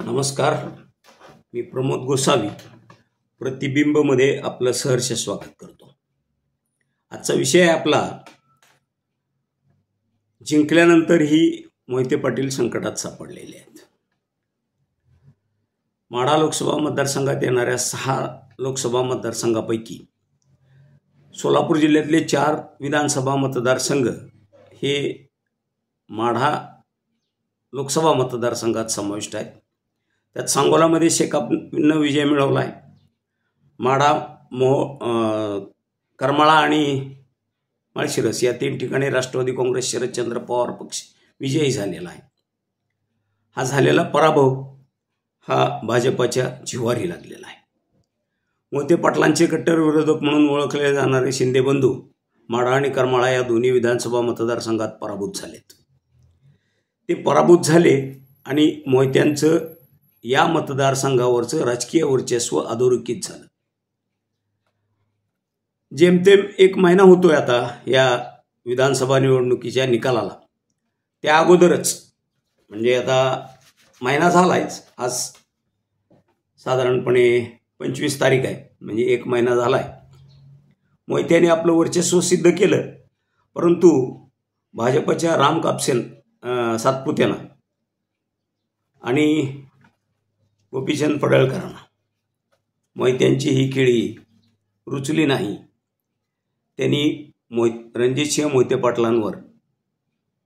नमस्कार, मी प्रमोद गोसावी प्रतिबिंबमध्ये आपलं सहर्ष स्वागत करतो। आजचा विषय आहे आपला जिंकल्यानंतरही मोहिते पाटील संकटात सापडलेले आहेत। माढा लोकसभा मतदारसंघात येणाऱ्या 6 लोकसभा मतदारसंघापैकी सोलापूर जिल्ह्यातले 4 विधानसभा मतदारसंघ हे माढा लोकसभा मतदारसंघात समाविष्ट आहेत। त्यात सांगोलामध्ये शेकापनं विजय मिळवला आहे। माढा, करमाळा आणि माळशिरस या 3 ठिकाणी राष्ट्रवादी काँग्रेस शरदचंद्र पवार पक्ष विजयी झालेला आहे। हा झालेला पराभव हा भाजपाच्या जिव्हारी लागलेला आहे। मोहिते पाटलांचे कट्टर विरोधक म्हणून ओळखले जाणारे शिंदे बंधू माढा आणि करमाळा या दोन्ही विधानसभा मतदारसंघात पराभूत झालेत। ते पराभूत झाले आणि मोहित्यांचं या मतदारसंघावरचं राजकीय वर्चस्व अधोरेखित झालं। जेमतेम 1 महिना होतोय आता या विधानसभा निवडणुकीच्या निकालाला। त्या अगोदरच म्हणजे आता महिना झालायच, आज साधारणपणे 25 तारीख आहे, म्हणजे 1 महिना झालाय। मोहित्याने आपलं वर्चस्व सिद्ध केलं, परंतु भाजपच्या राम कापसे सातपुतेना आणि गोपीचंद पडळकरांना मोहित्यांची ही खेळी रुचली नाही। त्यांनी रणजितसिंह मोहिते पाटलांवर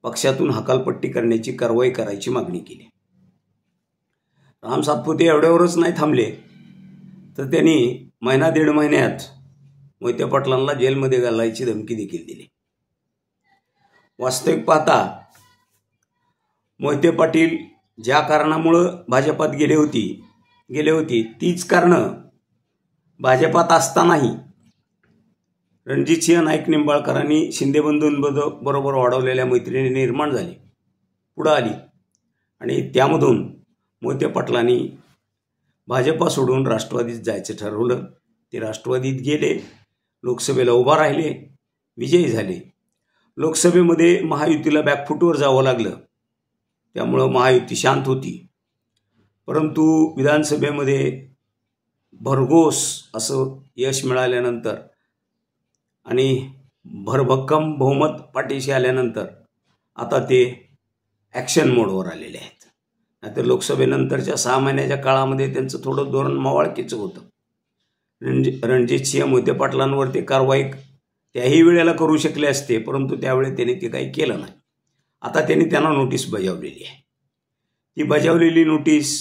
पक्षातून हकालपट्टी करण्याची कारवाई करायची मागणी केली। राम सातपुते एवढ्यावरच नाही थांबले, तर त्यांनी 1.5 महिन्यात मोहिते पाटलांना जेलमध्ये घालायची धमकी देखील दिली। वास्तविक पाहता मोहिते पाटील ज्या कारणामुळे भाजपात गेले होती तीच कारणं भाजपात असतानाही रणजितसिंह नाईक निंबाळकरांनी शिंदे बंधूंबरोबर वाढवलेल्या मैत्रीने निर्माण झाली, पुढे आली आणि त्यामधून मोहिते पाटलांनी भाजपा सोडून राष्ट्रवादीत जायचं ठरवलं। ते राष्ट्रवादीत गेले, लोकसभेला उभा राहिले, विजयी झाले। लोकसभेमध्ये महायुतीला बॅकफुटवर जावं लागलं, त्यामुळं महायुती शांत होती। परंतु विधानसभेमध्ये भरघोस असं यश मिळाल्यानंतर आणि भरभक्कम बहुमत पाठीशी आल्यानंतर आता ते ॲक्शन मोडवर आलेले आहेत। नाहीतर लोकसभेनंतरच्या 6 महिन्याच्या काळामध्ये त्यांचं थोडं धोरण मवाळकीचं होतं। रणजितसिंह मोहिते पाटलांवर ते कारवाई त्याही वेळेला करू शकले असते, परंतु त्यावेळी त्यांनी ते काही केलं नाही। आता त्यांनी त्यांना नोटीस बजावलेली आहे। ती बजावलेली नोटीस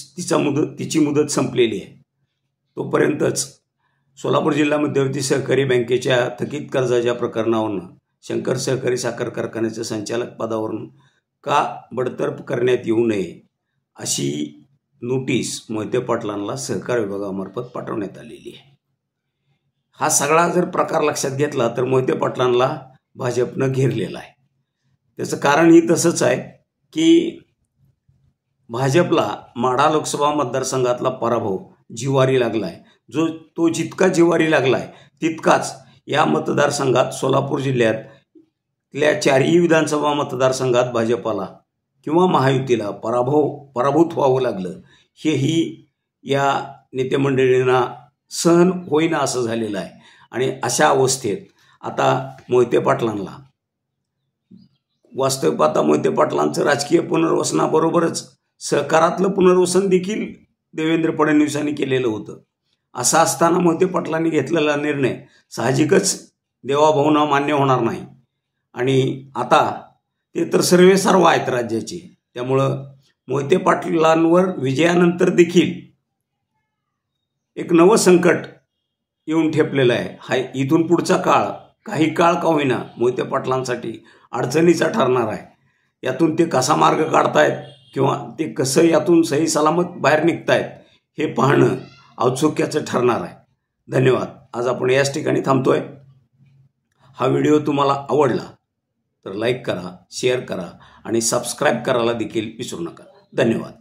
तिची मुदत संपलेली आहे। तोपर्यंतच सोलापूर जिल्हा मध्यवर्ती सहकारी बँकेच्या थकीत कर्जाच्या प्रकरणावरून शंकर सहकारी साखर कारखान्याच्या संचालक पदावरून का बडतर्फ करण्यात येऊ नये अशी नोटीस मोहिते पाटलांना सहकार विभागामार्फत पाठवण्यात आलेली आहे। हा सगळा जर प्रकार लक्षात घेतला तर मोहिते पाटलांना भाजपनं घेरलेला आहे। त्याचं कारणही तसंच आहे की भाजपला माढा लोकसभा मतदारसंघातला पराभव जिव्हारी लागलाय। तो जितका जिव्हारी लागलाय तितकाच या मतदारसंघात सोलापूर जिल्ह्यातल्या 4ही विधानसभा मतदारसंघात भाजपाला किंवा महायुतीला पराभूत व्हावं लागलं, हेही या नेतेमंडळींना सहन होईना असं झालेलं आहे। आणि अशा अवस्थेत आता मोहिते पाटलांना वास्तविक पाहता मोहिते पाटलांचं राजकीय पुनर्वसनाबरोबरच सहकारातलं पुनर्वसन देखील देवेंद्र फडणवीसांनी केलेलं होतं। असं असताना मोहिते पाटलांनी घेतलेला निर्णय साहजिकच देवाभाऊंना मान्य होणार नाही। आणि आता ते तर सर्वेसर्वा आहेत राज्याचे, त्यामुळं मोहिते पाटलांवर विजयानंतर देखील एक नवं संकट येऊन ठेपलेलं आहे। हा इथून पुढचा काळ काही काळ का होईना मोहिते पाटलांसाठी अडचणीचा ठरणार आहे। यातून ते कसा मार्ग काढतायत किंवा ते कसं यातून सही सलामत बाहेर निघतायत हे पाहणं औत्सुक्याचं ठरणार आहे। धन्यवाद। आज आपण याच ठिकाणी थांबतोय। हा व्हिडिओ तुम्हाला आवडला तर लाईक करा, शेअर करा आणि सबस्क्राईब करायला देखील विसरू नका। धन्यवाद।